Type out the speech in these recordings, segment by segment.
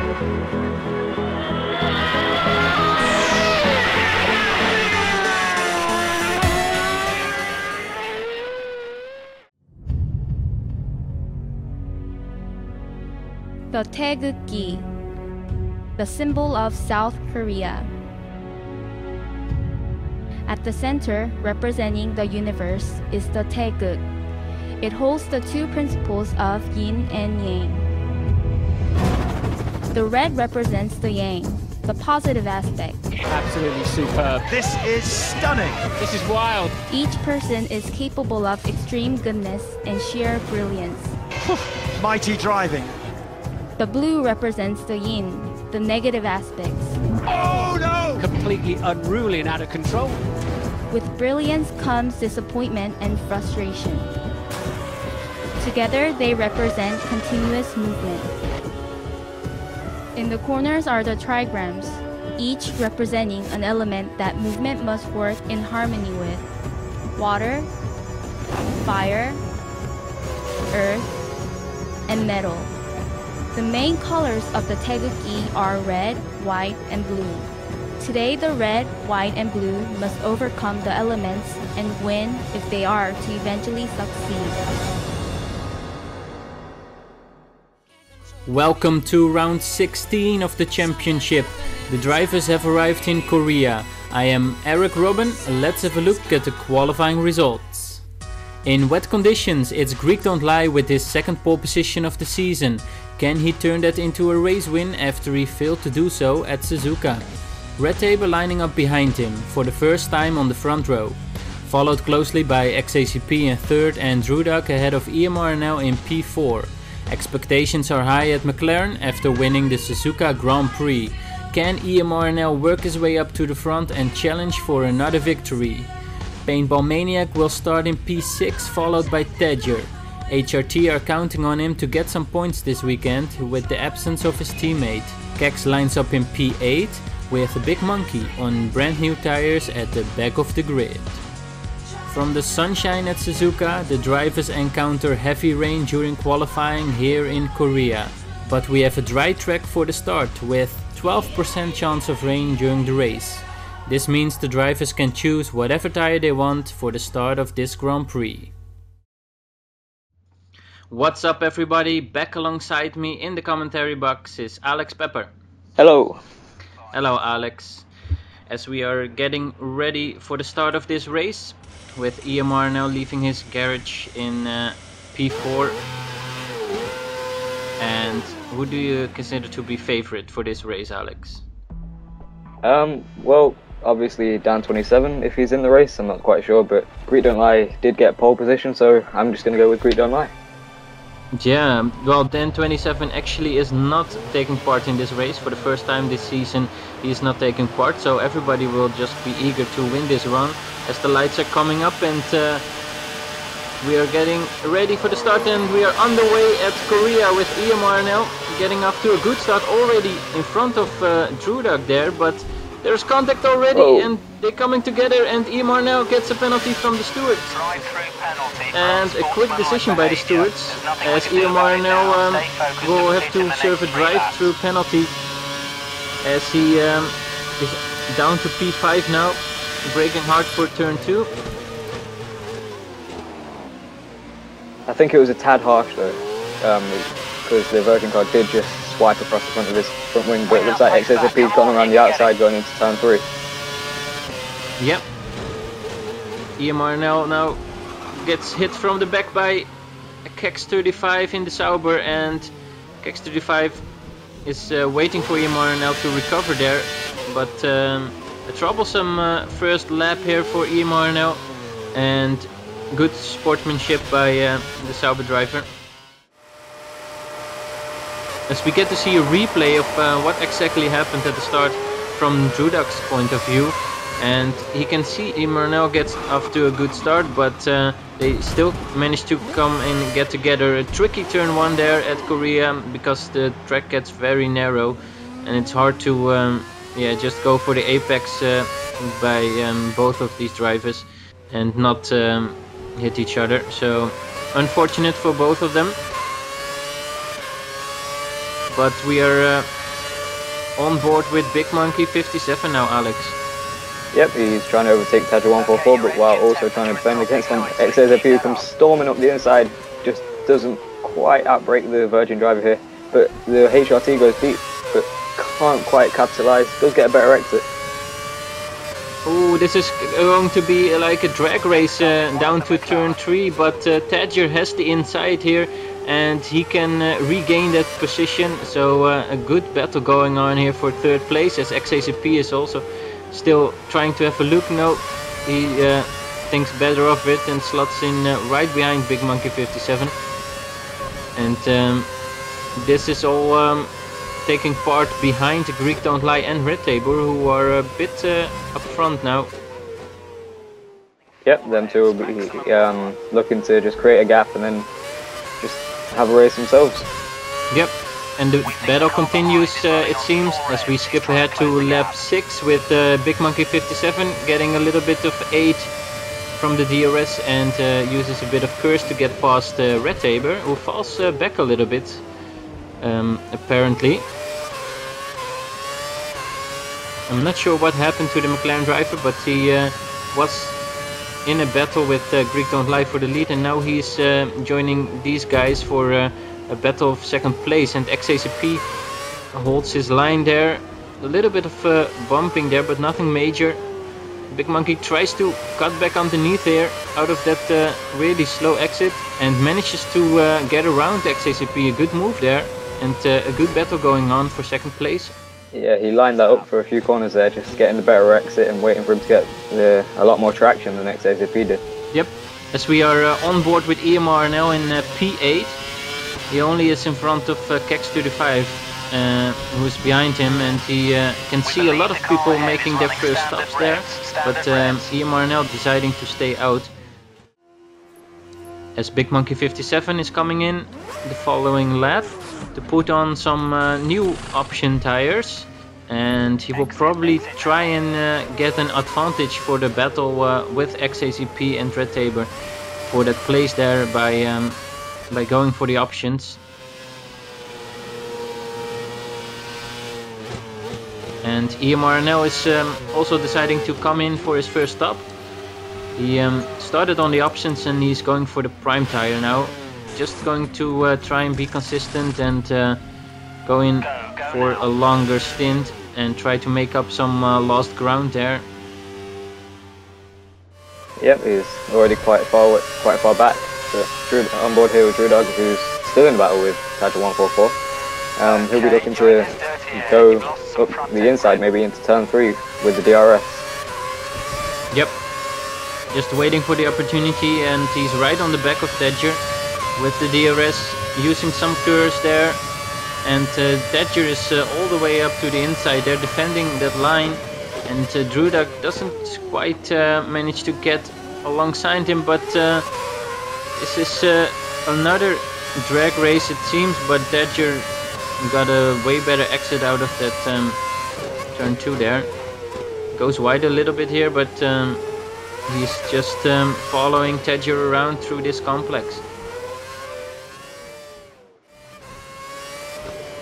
The Taegukgi, the symbol of South Korea. At the center, representing the universe, is the Taeguk. It holds the two principles of yin and yang. The red represents the yang, the positive aspect. Absolutely superb. This is stunning. This is wild. Each person is capable of extreme goodness and sheer brilliance. Mighty driving. The blue represents the yin, the negative aspects. Oh no! Completely unruly and out of control. With brilliance comes disappointment and frustration. Together, they represent continuous movement. In the corners are the trigrams, each representing an element that movement must work in harmony with: water, fire, earth, and metal. The main colors of the Taegukgi are red, white, and blue. Today, the red, white, and blue must overcome the elements and win if they are to eventually succeed. Welcome to round 16 of the championship. The drivers have arrived in Korea. I am Roben. Let's have a look at the qualifying results. In wet conditions, it's Greek Don't Lie with his second pole position of the season. Can he turn that into a race win after he failed to do so at Suzuka? Red Tabor lining up behind him for the first time on the front row. Followed closely by XACP in third and Drudak ahead of EMRNL in P4. Expectations are high at McLaren after winning the Suzuka Grand Prix. Can EMRNL work his way up to the front and challenge for another victory? Paintball Maniac will start in P6 followed by Tedger. HRT are counting on him to get some points this weekend with the absence of his teammate. Kex lines up in P8 with a Big Monkey on brand new tires at the back of the grid. From the sunshine at Suzuka, the drivers encounter heavy rain during qualifying here in Korea. But we have a dry track for the start with 12% chance of rain during the race. This means the drivers can choose whatever tire they want for the start of this Grand Prix. What's up everybody, back alongside me in the commentary box is Alex Pepper. Hello. Hello Alex. As we are getting ready for the start of this race, with EMR now leaving his garage in P4. And who do you consider to be favorite for this race, Alex? Well, obviously Dan 27 if he's in the race, I'm not quite sure, but Greek Don't Lie did get pole position, so I'm just going to go with Greek Don't Lie. Yeah, well, Dan 27 actually is not taking part in this race. For the first time this season he is not taking part, so everybody will just be eager to win this run as the lights are coming up and we are getting ready for the start, and we are underway at Korea with EMRNL getting off to a good start already in front of Drudak there, but there's contact already. And they're coming together, and EMRNL gets a penalty from the stewards. And a quick decision by the stewards, as EMRNL will have to serve a drive-through penalty as he is down to P5 now, braking hard for turn 2. I think it was a tad harsh though, because the Virgin car did just swipe across the front of his front wing, but it looks like XSFP's gone around the outside going into turn 3. Yep. EMRNL now gets hit from the back by Kex 35 in the Sauber, and Kex 35 is waiting for EMRNL to recover there, but a troublesome first lap here for EMRNL, and good sportsmanship by the Sauber driver. As we get to see a replay of what exactly happened at the start from Drudak's point of view, and he can see EMRNL gets off to a good start, but they still managed to come and get together. A tricky turn 1 there at Korea because the track gets very narrow and it's hard to just go for the apex by both of these drivers and not hit each other, so unfortunate for both of them. But we are on board with Big Monkey 57 now, Alex. Yep, he's trying to overtake Tadger 144, but while also trying to defend against him. XAZP, who comes storming up the inside, just doesn't quite outbreak the Virgin driver here. But the HRT goes deep, but can't quite capitalise. Does get a better exit. Oh, this is going to be like a drag race down to turn 3, but Tadger has the inside here and he can regain that position. So a good battle going on here for third place, as XACP is also still trying to have a look. No, he thinks better of it and slots in right behind Big Monkey 57. And this is all taking part behind Greek Don't Lie and Red Tabor, who are a bit up front now. Yep, them two will be looking to just create a gap and then just have a race themselves. Yep, and the battle continues, it seems, as we skip ahead to lap 6 with Big Monkey 57 getting a little bit of aid from the DRS and uses a bit of curse to get past Red Tabor, who falls back a little bit, apparently. I'm not sure what happened to the McLaren driver, but he was in a battle with Greek Don't Lie for the lead, and now he's joining these guys for a battle of second place. And XACP holds his line there. A little bit of bumping there, but nothing major. Big Monkey tries to cut back underneath here out of that really slow exit and manages to get around XACP. A good move there and a good battle going on for second place. Yeah, he lined that up for a few corners there, just getting the better exit and waiting for him to get a lot more traction than XAZP did. Yep, as we are on board with EMR now in P8. He only is in front of Kex35, who's behind him, and he can see a lot of people making their first stops there, but EMR now deciding to stay out. As Big Monkey 57 is coming in the following lap to put on some new option tires, and he will probably try and get an advantage for the battle with XACP and Red Tabor for that place there by going for the options. And EMR now is also deciding to come in for his first stop. He started on the options and he's going for the prime tire now. Just going to try and be consistent and go in for a longer stint and try to make up some lost ground there. Yep, he's already quite far back. So on board here with Drewdog, who's still in battle with Tadger 144. He'll be looking to go up the inside, maybe into turn 3 with the DRS. Yep. Just waiting for the opportunity, and he's right on the back of Tadger with the DRS, using some curse there. And Tadger is all the way up to the inside there, defending that line. And Drewdog doesn't quite manage to get alongside him, but this is another drag race it seems, but Tadger got a way better exit out of that turn 2 there. Goes wide a little bit here, but he's just following Tadger around through this complex.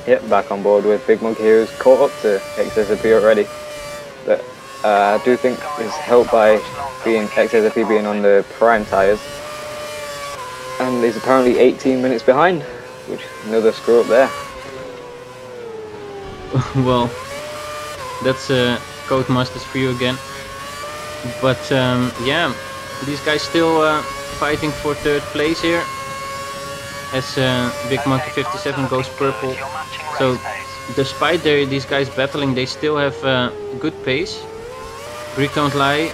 Yep, back on board with Big Monkey, who's caught up to XAZP already. But I do think it's helped by XAZP being on the prime tyres. And he's apparently 18 minutes behind, which is another screw up there. Well, that's Codemasters for you again. But yeah, these guys still fighting for third place here, as Big Monkey 57 goes purple. So despite these guys battling, they still have good pace. Greek Don't Lie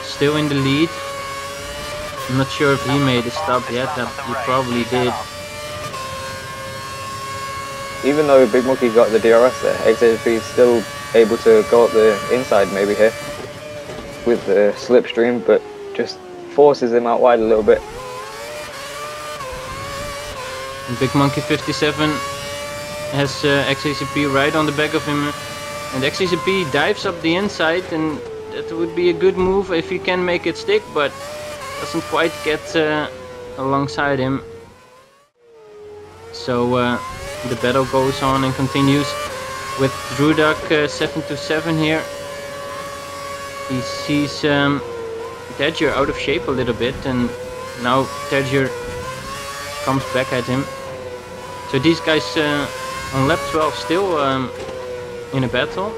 still in the lead. I'm not sure if he made a stop yet, he probably did. Even though Big Monkey got the DRS there, XAZP is still able to go up the inside maybe here with the slipstream, but just forces him out wide a little bit. And Big Monkey 57 has XACP right on the back of him, and XACP dives up the inside, and that would be a good move if he can make it stick, but doesn't quite get alongside him. So the battle goes on and continues. with Drudak 727 here. He sees Tadger out of shape a little bit, and now Tadger comes back at him. So these guys on lap 12 still in a battle.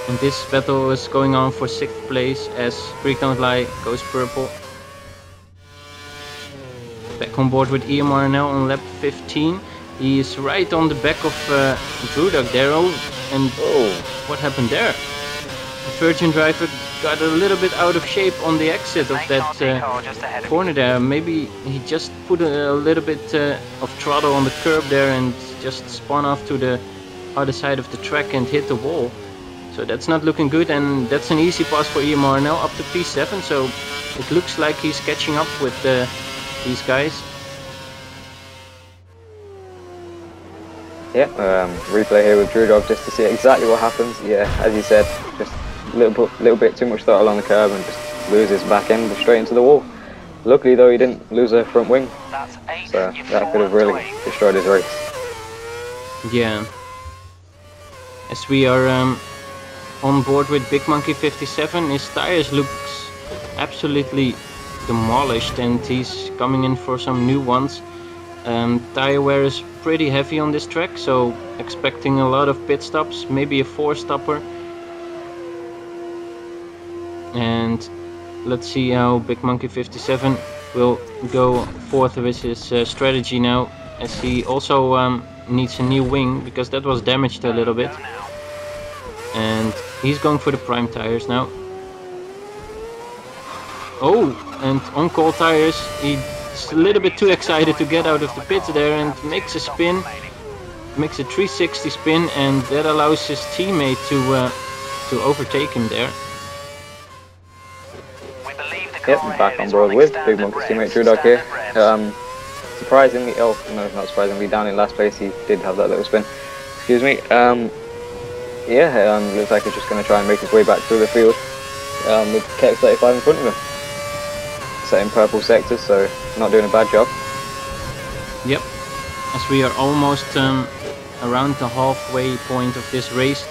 And this battle is going on for 6th place as Greek Don't Lie goes purple. Back on board with EMR now on lap 15. He is right on the back of Drudak there. And what happened there? The Virgin driver got a little bit out of shape on the exit of that corner there. Maybe he just put a little bit of throttle on the curb there and just spun off to the other side of the track and hit the wall. So that's not looking good, and that's an easy pass for EMR now up to P7, so it looks like he's catching up with these guys. Yeah, replay here with Drudog just to see exactly what happens. Yeah, as you said, just a little bit too much throttle on the curb and just loses back end straight into the wall. Luckily though, he didn't lose a front wing, so that could have really destroyed his race. Yeah. As we are on board with Big Monkey 57, his tires looks absolutely demolished and he's coming in for some new ones. Tire wear is pretty heavy on this track, so expecting a lot of pit stops, maybe a 4-stopper. And let's see how Big Monkey 57 will go forth with his strategy now, as he also needs a new wing because that was damaged a little bit. And he's going for the prime tires now. Oh, and on cold tires, he's a little bit too excited to get out of the pits there and makes a spin, makes a 360 spin, and that allows his teammate to overtake him there. Yep, back on board with Big Monkey's teammate Drudog here. Surprisingly, oh no, not surprisingly, down in last place he did have that little spin. Excuse me. Yeah, looks like he's just going to try and make his way back through the field with KX35 in front of him. Setting purple sectors, so not doing a bad job. Yep, as we are almost around the halfway point of this race.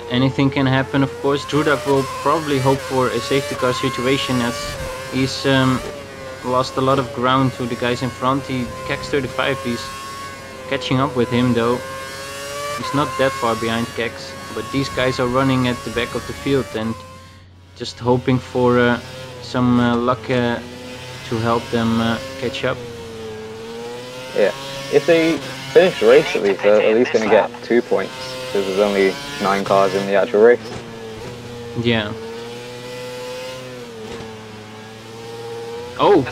Anything can happen, of course. Drudak will probably hope for a safety car situation as he's lost a lot of ground to the guys in front. KX35, he's catching up with him though. He's not that far behind Kex, but these guys are running at the back of the field and just hoping for some luck to help them catch up. Yeah, if they finish the race at least, they're at least going to get 2 points because there's only 9 cars in the actual race. Yeah. Oh,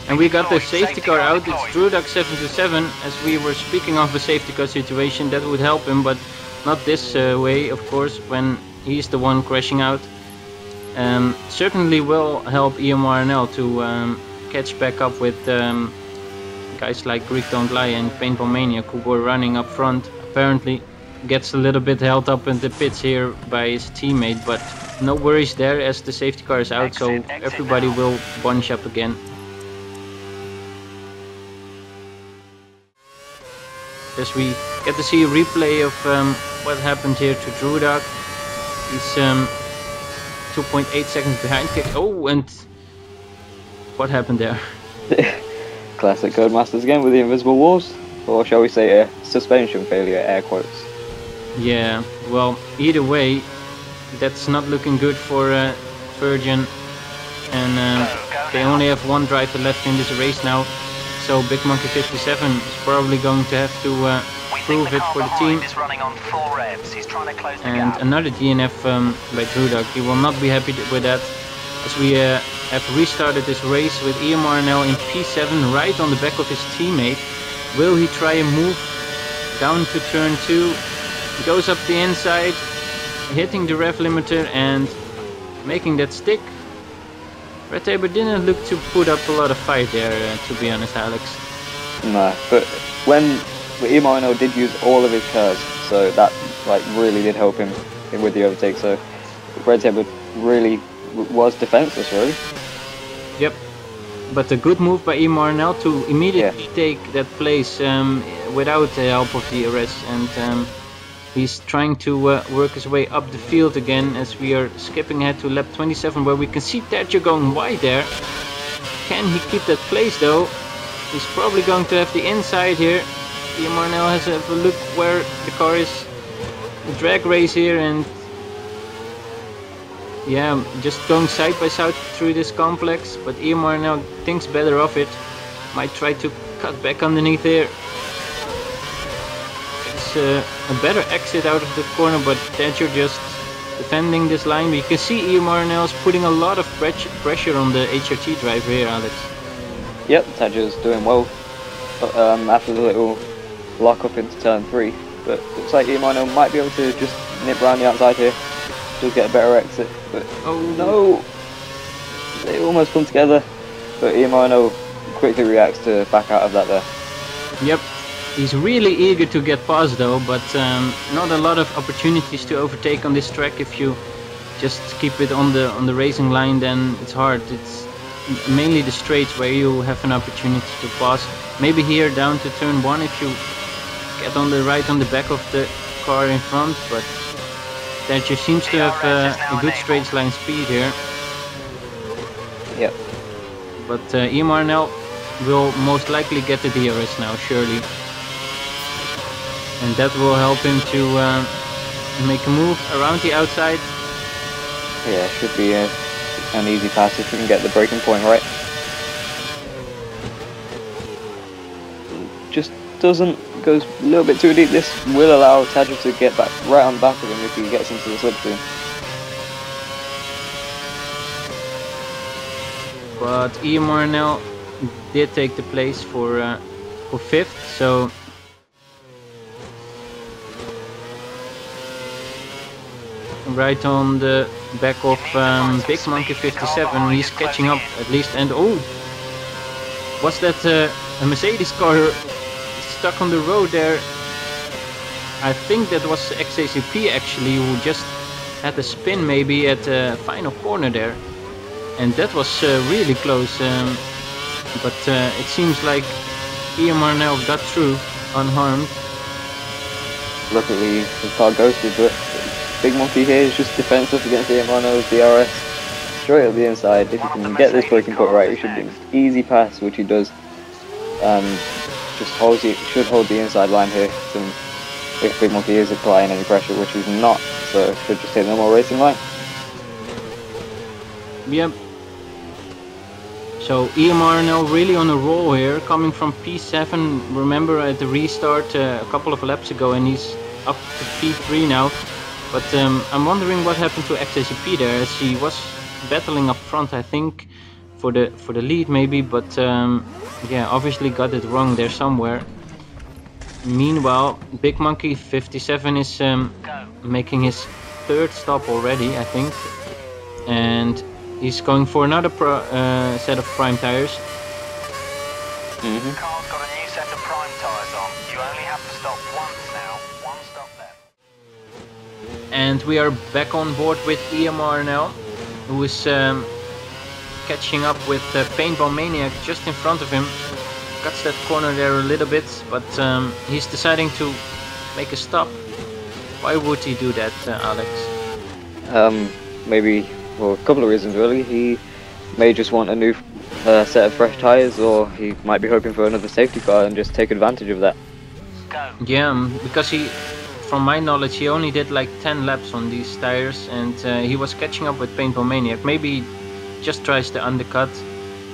and we got the safety car out. It's Drudak 727. As we were speaking of a safety car situation, that would help him, but not this way, of course, when he's the one crashing out. Certainly will help EMRNL to catch back up with guys like Greek Don't Lie and Paintball Maniac, who were running up front. Apparently gets a little bit held up in the pits here by his teammate, but no worries there as the safety car is out, so everybody will bunch up again. As we get to see a replay of what happened here to Drudak. He's 2.8 seconds behind Kex. Oh, and what happened there? Classic Codemasters again with the invisible walls, or shall we say a suspension failure, air quotes. Yeah, well, either way, that's not looking good for Virgin, and they only have one driver left in this race now, so Big Monkey 57 is probably going to have to prove it for the team. And another DNF by Drudak. He will not be happy with that, as we have restarted this race with EMRNL in P7 right on the back of his teammate. Will he try a move down to turn 2? He goes up the inside, hitting the rev limiter and making that stick. Red Tabor didn't look to put up a lot of fight there, to be honest, Alex. No, but when EMRNL did use all of his curves, so that really did help him with the overtake. So Red Tabor really was defenseless, really. Yep, But a good move by Marnell to immediately take that place without the help of DRS, and he's trying to work his way up the field again as we are skipping ahead to lap 27, where we can see Terje going wide there. Can he keep that place though? He's probably going to have the inside here. Marnell has a look where the car is. The drag race here, and yeah, just going side by side through this complex, but Marnell now thinks better of it. Might try to cut back underneath here. It's a better exit out of the corner, but Terje just defending this line. But you can see Marnell is putting a lot of pressure on the HRT driver here, Alex. Yep, Terje's doing well after the little lock up into turn 3. But looks like Marnell might be able to just nip around the outside here. Still get a better exit. But oh no! They almost come together. But Marnell quickly reacts to back out of that there. Yep. He's really eager to get past though, but not a lot of opportunities to overtake on this track. If you just keep it on the racing line, then it's hard. It's mainly the straights where you have an opportunity to pass. Maybe here down to turn 1 if you get on the back of the car in front, but Terje seems to have a good straight line speed here. Yep. But Marnell will most likely get the DRS now, surely. And that will help him to make a move around the outside. Yeah, should be an easy pass if we can get the braking point right. Just doesn't, goes a little bit too deep. This will allow Terje to get back right on the back of him if he gets into the slipstream. But Marnell did take the place for 5th, so right on the back of Big Monkey 57, he's catching up at least. And oh, was that a Mercedes car stuck on the road there? I think that was XACP actually, who just had a spin maybe at the final corner there, and that was really close. But it seems like Marnell got through unharmed. Luckily his car ghosted, but Big Monkey here is just defensive against Marnell's DRS. Straight up the inside. If you can get this braking point right, it should be an easy pass, which he does. Just should hold the inside line here. If Big Monkey is applying any pressure, which he's not, so should just take the normal racing line. Yep. So Marnell really on a roll here, coming from P7. Remember at the restart a couple of laps ago, and he's up to P3 now. But I'm wondering what happened to XACP there, as he was battling up front, I think, for the lead maybe. But yeah, obviously got it wrong there somewhere. Meanwhile, Big Monkey 57 is making his 3rd stop already, I think, and he's going for another set of prime tires. The car's got a new set of prime tyres on. You only have to stop once now. One stop left. And we are back on board with Marnell, who is catching up with Paintball Maniac just in front of him. Cuts that corner there a little bit, but he's deciding to make a stop. Why would he do that, Alex? Maybe for a couple of reasons really. He may just want a new set of fresh tyres, or he might be hoping for another safety car and just take advantage of that. Yeah, because from my knowledge, he only did like 10 laps on these tires, and he was catching up with Paintball Maniac. Maybe he just tries to undercut.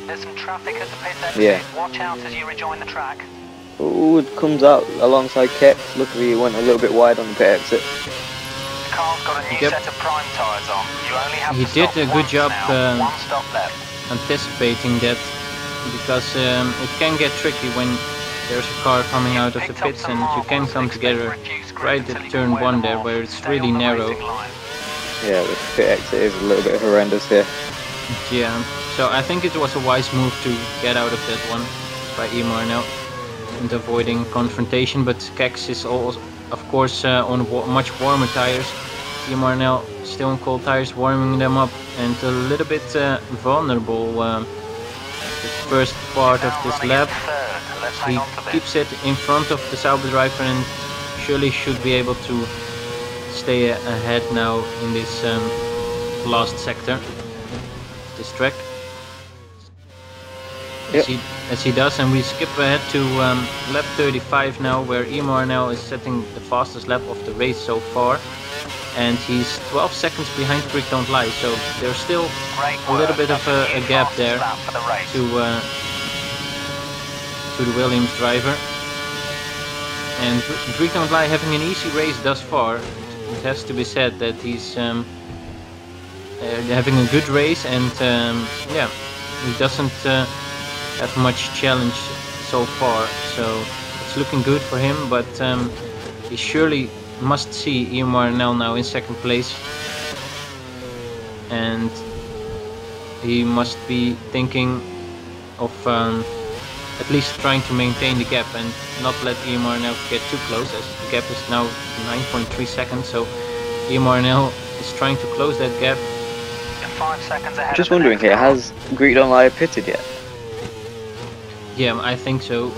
There's some traffic at the pit exit. Yeah. Watch out as you rejoin the track. Oh, it comes out alongside Kex. Luckily, he went a little bit wide on the pit exit. The car's got a new Yep. set of prime tyres on. You only have He to did stop a good once job now. One stop left. anticipating that, because it can get tricky when there's a car coming out of the pits and you can come together right at turn 1 there, where it's really narrow. Yeah, the pit exit is a little bit horrendous here. Yeah, so I think it was a wise move to get out of that one by Marnell and avoiding confrontation, but Kex is also, of course, on much warmer tires. Marnell still on cold tires, warming them up, and a little bit vulnerable. first part of this lap. Third. Let's He hang on to this. keeps it in front of the Sauber driver and surely should be able to stay ahead now in this last sector, this track. Yep. As he does, and we skip ahead to lap 35 now, where Imar now is setting the fastest lap of the race so far, and he's 12 seconds behind Greek Don't Lie, so there's still Great a little work. bit of a gap there Lap for the race. to the Williams driver. And Greek Don't Lie having an easy race thus far. It has to be said that he's having a good race, and yeah, he doesn't have much challenge so far, so it's looking good for him, but he surely must see Imar now in second place, and he must be thinking of at least trying to maintain the gap and not let Imar get too close, as the gap is now 9.3 seconds, so Imar is trying to close that gap. You're 5 seconds ahead. Just of the wondering next here, car. has Greek Don't Lie pitted yet? Yeah, I think so.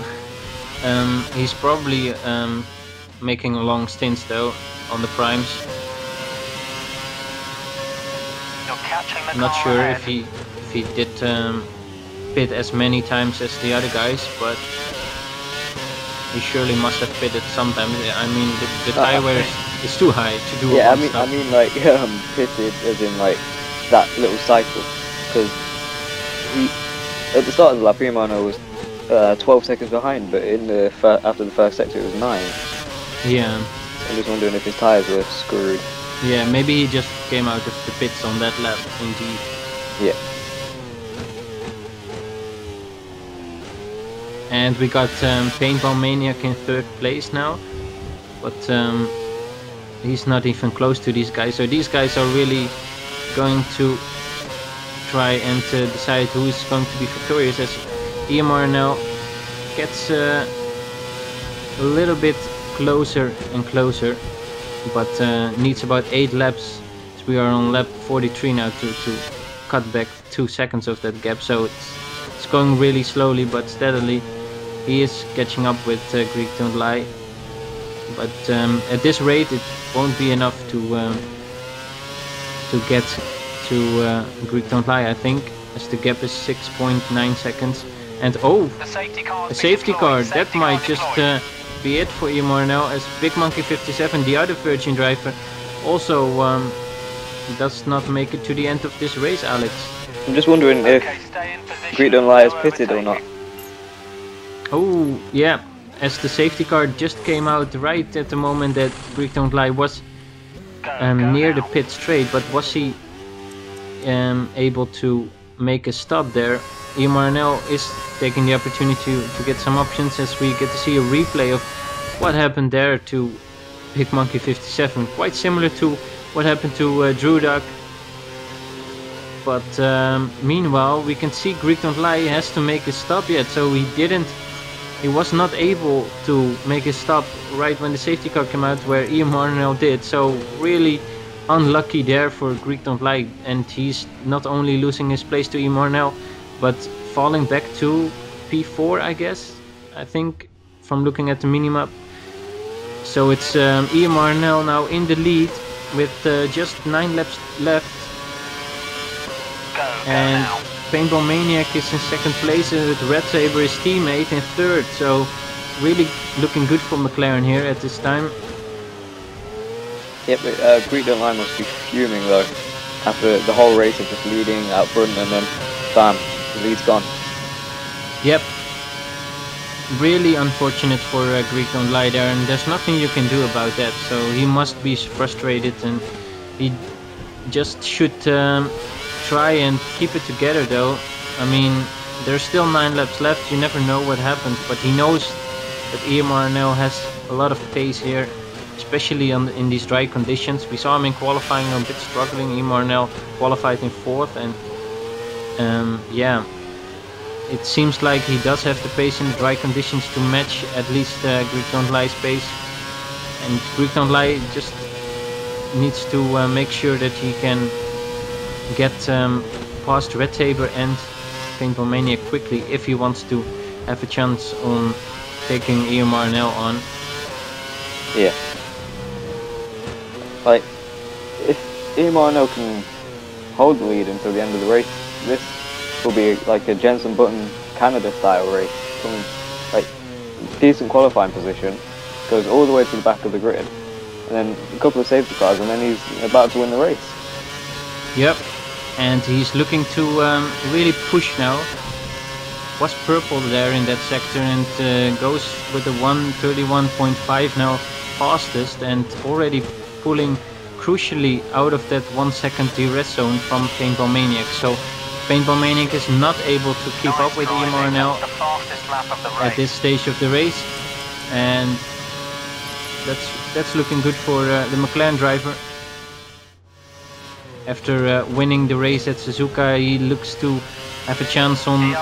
He's probably making long stints though on the primes. You're catching the I'm not car sure ahead. if he did pit as many times as the other guys, but he surely must have pitted sometime. I mean, the tire wear is too high to do. Yeah, all I mean stuff. like pitted as in like that little cycle, because he at the start of the lap Imano was 12 seconds behind, but in the after the first sector it was 9. Yeah, I'm just wondering if his tyres were screwed. yeah, maybe he just came out of the pits on that lap. Indeed. Yeah. And we got Paintball Maniac in third place now, but he's not even close to these guys. So these guys are really going to try and decide who is going to be victorious, as EMR now gets a little bit closer and closer, but needs about 8 laps. So we are on lap 43 now to cut back 2 seconds of that gap. So it's going really slowly but steadily. He is catching up with Greek Don't Lie, but at this rate it won't be enough to get to Greek Don't Lie, I think, as the gap is 6.9 seconds. And oh, The safety car. a safety car, that might just be it for Imar now, as Big Monkey 57, the other Virgin driver, also does not make it to the end of this race, Alex. I'm just wondering if Greek Don't Lie is pitted or not. Oh, yeah, as the safety car just came out right at the moment that Greek Don't Lie was near the pit straight, but was he able to make a stop there? Imar now is taking the opportunity to get some options, as we get to see a replay of what happened there to Big Monkey 57, quite similar to what happened to Drew Duck. But meanwhile we can see Greek Don't Lie has to make a stop yet, so he was not able to make a stop right when the safety car came out, where Imar now did. So really unlucky there for Greek Don't Lie, and he's not only losing his place to Imar now, but falling back to P4, I guess, I think, from looking at the minimap. So it's Imar now in the lead with just 9 laps left, and Paintball Maniac is in second place, with Red Saber his teammate in third. So really looking good for McLaren here at this time. Yep, but Greek Don't Lie must be fuming though, after the whole race of just leading out front and then bam, the lead's gone. Yep, really unfortunate for Greek Don't Lie there, and there's nothing you can do about that. So he must be frustrated, and he just should try and keep it together though. I mean, there's still 9 laps left, you never know what happens, but he knows that EMR now has a lot of pace here, especially in these dry conditions. We saw him in qualifying a bit struggling. EMR now qualified in 4th, and yeah, it seems like he does have the pace in the dry conditions to match at least Greek Don't Lie's pace, and Greek Don't Lie just needs to make sure that he can get past Red Saber and Paintball Maniac quickly if he wants to have a chance on taking EMRNL on. Yeah. Like, if EMRNL can hold the lead until the end of the race, this will be like a Jensen Button Canada style race. From like decent qualifying position, goes all the way to the back of the grid, and then a couple of safety cars, and then he's about to win the race. Yep, and he's looking to really push now. Was purple there in that sector and goes with the 1:31.5 now fastest, and already pulling crucially out of that 1 second DRS zone from Paintball Maniac. So Paintball Maniac is not able to keep up with EMRNL at this stage of the race, and that's looking good for the McLaren driver. After winning the race at Suzuka, he looks to have a chance on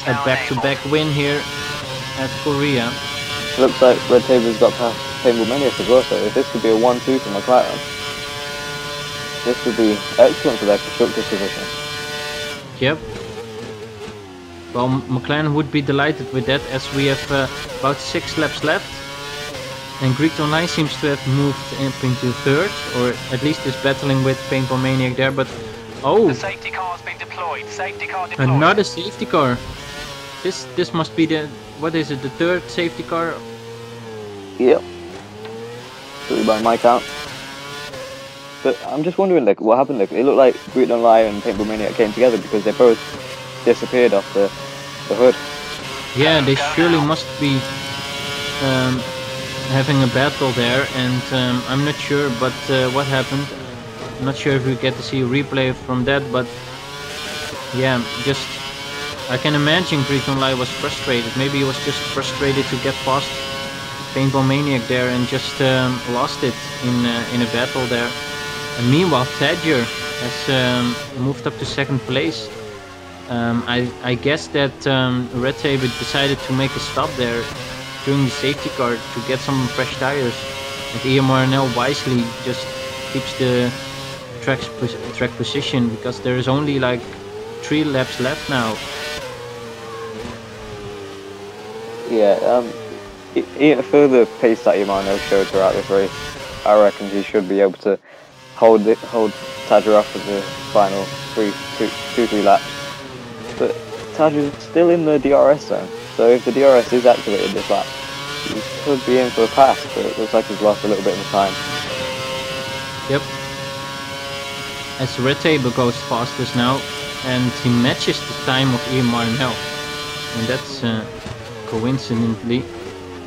a back-to-back win here at Korea. Looks like Red Table's got past Paintball Maniac as well, so if this could be a 1-2 for McLaren, this would be excellent for their constructors position. Yep. Well, McLaren would be delighted with that, as we have about 6 laps left. And Greek Online seems to have moved up into third, or at least is battling with Paintball Maniac there, but oh! The safety car's been deployed. Safety car deployed. Another safety car. This must be the, what is it, the third safety car? Yep. 3 by my count. But I'm just wondering, like, what happened? Like, it looked like Greek Online and Paintball Maniac came together because they both disappeared off the hood. Yeah, they surely must be having a battle there, and I'm not sure but what happened. I'm not sure if we get to see a replay from that, but yeah, just I can imagine Greek Online was frustrated. Maybe he was just frustrated to get past Paintball Maniac there and just lost it in a battle there. And meanwhile, Tadger has moved up to 2nd place. I guess that Red Table decided to make a stop there during the safety car to get some fresh tires. And EMRNL wisely just keeps the track position, because there is only like 3 laps left now. Yeah, a further pace that EMRNL showed throughout this race, I reckon he should be able to hold Tadger off for the final 2-3 laps. But Tadger's still in the DRS zone, so if the DRS is activated this lap, he could be in for a pass, but it looks like he's lost a little bit of time. Yep. As Red Table goes fastest now, and he matches the time of EMRNL, and that's coincidentally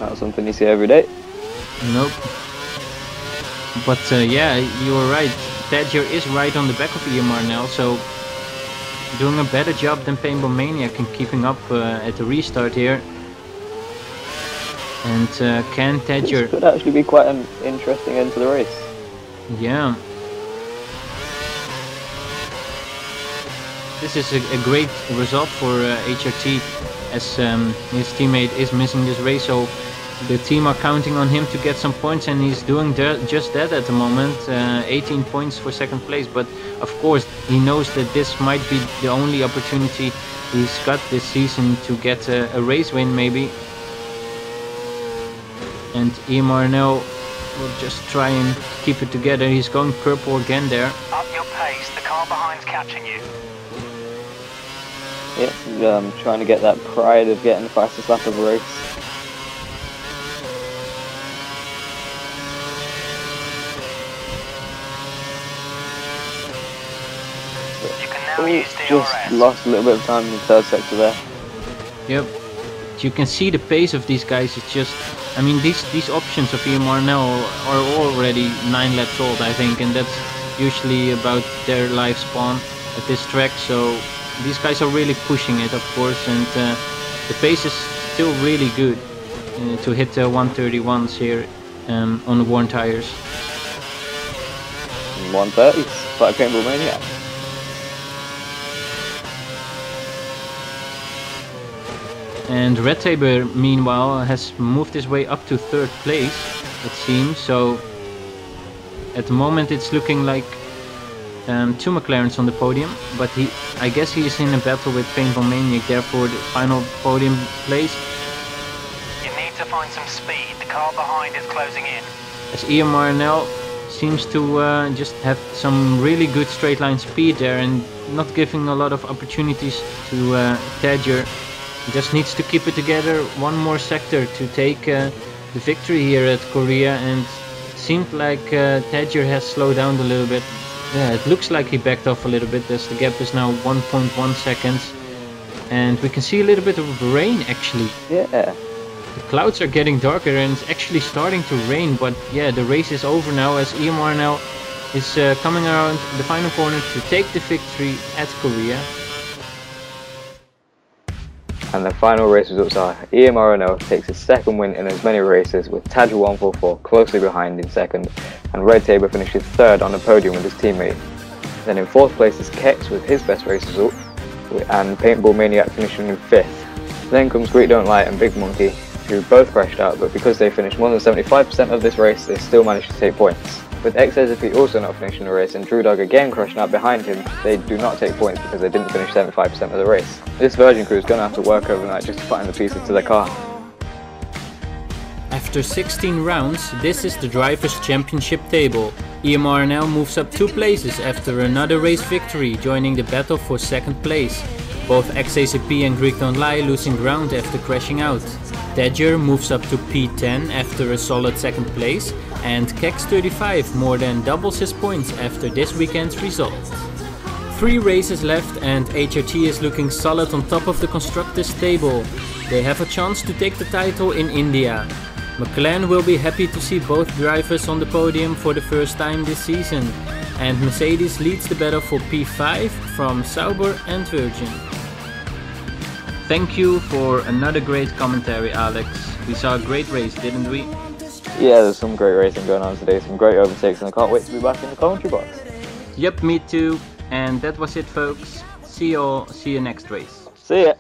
Not something you see every day. Nope. But yeah, you were right. Tadger is right on the back of EMRNL, so doing a better job than Paintball Maniac in keeping up at the restart here. And can Tadger... This could actually be quite an interesting end to the race. Yeah. This is a great result for HRT, as his teammate is missing this race, so the team are counting on him to get some points, and he's doing just that at the moment. 18 points for 2nd place, but of course he knows that this might be the only opportunity he's got this season to get a race win maybe. And EMRNL will just try and keep it together. He's going purple again there. Up your pace, the car behind's catching you. Yeah, trying to get that pride of getting the fastest lap of a race. You can now use Just DRS. lost a little bit of time in the 3rd sector there. Yep. You can see the pace of these guys. It's just, I mean, these options of EMRNL are already 9 laps old, I think, and that's usually about their lifespan at this track. So these guys are really pushing it, of course, and the pace is still really good to hit 131s here on the worn tires. 130 by Paintball Maniac. And Red Saber, meanwhile, has moved his way up to 3rd place, it seems. So at the moment it's looking like Two McLarens on the podium, but I guess he is in a battle with Paintball Maniac, therefore the final podium place. You need to find some speed. The car behind is closing in. As Ian Marinel seems to just have some really good straight line speed there and not giving a lot of opportunities to Tadger. He just needs to keep it together one more sector to take the victory here at Korea, and it seemed like Tadger has slowed down a little bit. Yeah, it looks like he backed off a little bit as the gap is now 1.1 seconds, and we can see a little bit of rain actually. Yeah. The clouds are getting darker and it's actually starting to rain, but yeah, the race is over now as Ian Marinel is coming around the final corner to take the victory at Korea. And the final race results are Ian Marinel takes his second win in as many races, with Tadger 144 closely behind in second, and Red Tabor finishes third on the podium with his teammate. Then in fourth place is Kex with his best race result, and Paintball Maniac finishing in fifth. Then comes Greek Don't Lie and Big Monkey, who both crashed out, but because they finished more than 75% of this race, they still managed to take points. With XSP also not finishing the race and Drew Dog again crashing out behind him, they do not take points because they didn't finish 75% of the race. This Virgin crew is going to have to work overnight just to find the pieces to their car. After 16 rounds, this is the Drivers' Championship table. Ian Marinel moves up 2 places after another race victory, joining the battle for second place. Both XACP and Greek Don't Lie losing ground after crashing out. Tadger moves up to P10 after a solid second place, and Kex35 more than doubles his points after this weekend's result. 3 races left and HRT is looking solid on top of the constructors table. They have a chance to take the title in India. McLaren will be happy to see both drivers on the podium for the first time this season, and Mercedes leads the battle for P5 from Sauber and Virgin. Thank you for another great commentary, Alex. We saw a great race, didn't we? Yeah, there's some great racing going on today, some great overtakes, and I can't wait to be back in the commentary box. Yep, me too. And that was it, folks. See you all. See you next race. See ya!